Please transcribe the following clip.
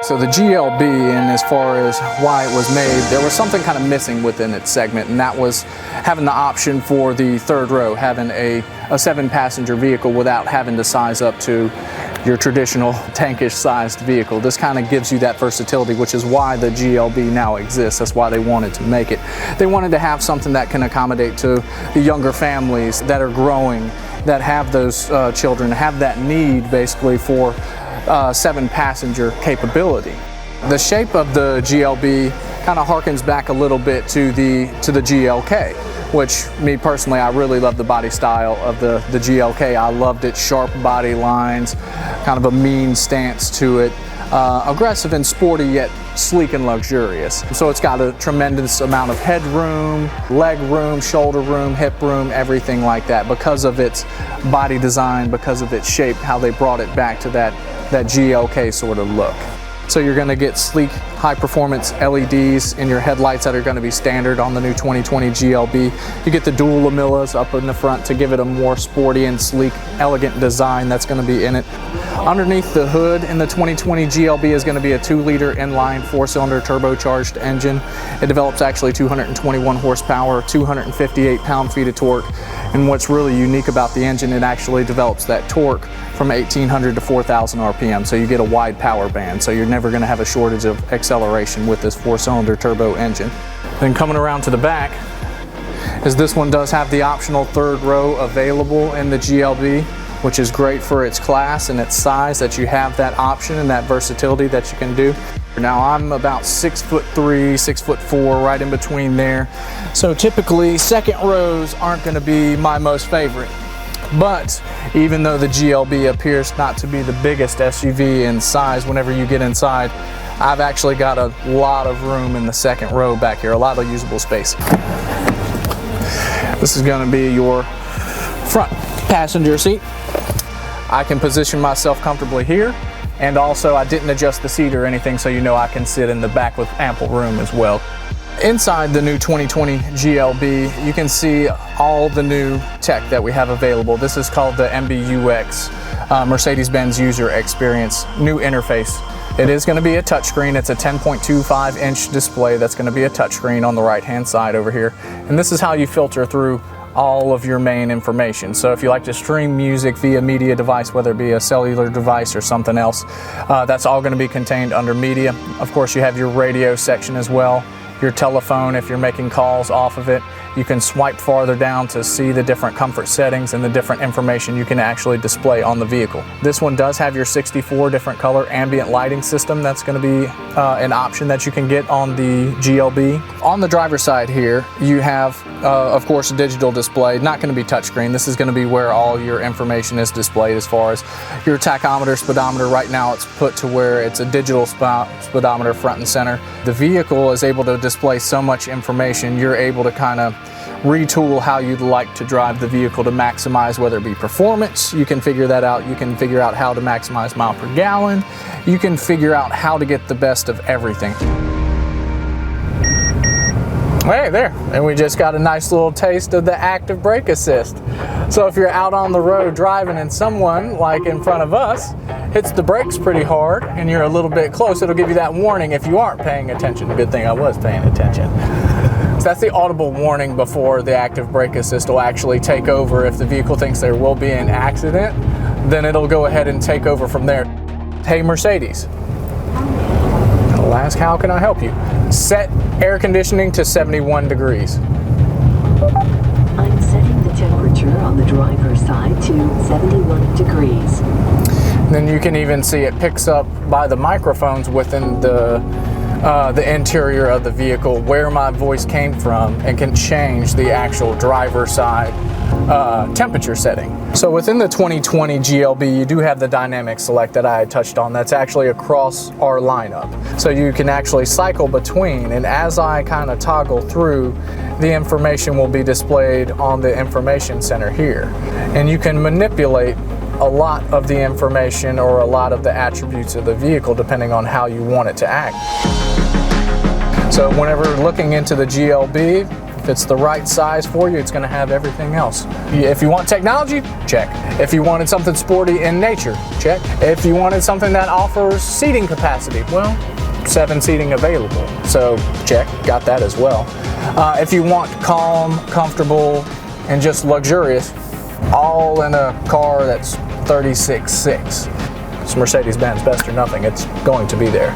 So the GLB, and as far as why it was made, there was something kind of missing within its segment, and that was having the option for the third row, having a 7-passenger vehicle without having to size up to your traditional tankish sized vehicle. This kind of gives you that versatility, which is why the GLB now exists. That's why they wanted to make it. They wanted to have something that can accommodate to the younger families that are growing, that have those children, have that need basically for 7-passenger capability. The shape of the GLB kind of harkens back a little bit to the GLK, which me personally, I really love the body style of the GLK. I loved its sharp body lines, kind of a mean stance to it, aggressive and sporty yet sleek and luxurious. So it's got a tremendous amount of headroom, leg room, shoulder room, hip room, everything like that, because of its body design, because of its shape, how they brought it back to that GLK sort of look. So you're going to get sleek, high-performance LEDs in your headlights that are going to be standard on the new 2020 GLB. You get the dual lamillas up in the front to give it a more sporty and sleek, elegant design that's going to be in it. Underneath the hood in the 2020 GLB is going to be a 2-liter inline 4-cylinder turbocharged engine. It develops actually 221 horsepower, 258 pound-feet of torque. And what's really unique about the engine, it actually develops that torque from 1800 to 4000 RPM. So you get a wide power band. So you're never going to have a shortage of acceleration with this 4-cylinder turbo engine. Then coming around to the back, is this one does have the optional third row available in the GLB, which is great for its class and its size, that you have that option and that versatility that you can do. Now I'm about 6'3", 6'4", right in between there. So typically second rows aren't going to be my most favorite. But even though the GLB appears not to be the biggest SUV in size, whenever you get inside, I've actually got a lot of room in the second row back here, a lot of usable space. This is going to be your front passenger seat. I can position myself comfortably here, and also I didn't adjust the seat or anything, so you know I can sit in the back with ample room as well. Inside the new 2020 GLB, you can see all the new tech that we have available. This is called the MBUX, Mercedes-Benz User Experience, new interface. It is going to be a touchscreen. It's a 10.25-inch display that's going to be a touchscreen on the right-hand side over here. And this is how you filter through all of your main information. So if you like to stream music via media device, whether it be a cellular device or something else, that's all going to be contained under media. Of course, you have your radio section as well. Your telephone, if you're making calls off of it, you can swipe farther down to see the different comfort settings and the different information you can actually display on the vehicle. This one does have your 64 different color ambient lighting system. That's going to be an option that you can get on the GLB. On the driver's side here, you have, of course, a digital display. Not going to be touchscreen. This is going to be where all your information is displayed as far as your tachometer, speedometer. Right now it's put to where it's a digital speedometer front and center. The vehicle is able to display so much information, you're able to kind of retool how you'd like to drive the vehicle to maximize, whether it be performance. You can figure that out. You can figure out how to maximize mile per gallon. You can figure out how to get the best of everything. Hey there, and we just got a nice little taste of the active brake assist. So if you're out on the road driving and someone, like in front of us, hits the brakes pretty hard and you're a little bit close, it'll give you that warning if you aren't paying attention. Good thing I was paying attention. So that's the audible warning before the active brake assist will actually take over. If the vehicle thinks there will be an accident, then it'll go ahead and take over from there. Hey Mercedes, I'll ask, how can I help you? Set air conditioning to 71 degrees. I'm setting the temperature on the driver's side to 71 degrees. Then you can even see it picks up by the microphones within the interior of the vehicle where my voice came from, and can change the actual driver's side temperature setting. So within the 2020 GLB, you do have the dynamic select that I had touched on. That's actually across our lineup. So you can actually cycle between, and as I kind of toggle through, the information will be displayed on the information center here. And you can manipulate a lot of the information or a lot of the attributes of the vehicle depending on how you want it to act. So whenever looking into the GLB, If it's the right size for you, it's going to have everything else. If you want technology, check. If you wanted something sporty in nature, check. If you wanted something that offers seating capacity, well, 7 seating available, so check, got that as well. If you want calm, comfortable, and just luxurious, all in a car that's 36.6. It's Mercedes-Benz, best or nothing, it's going to be there.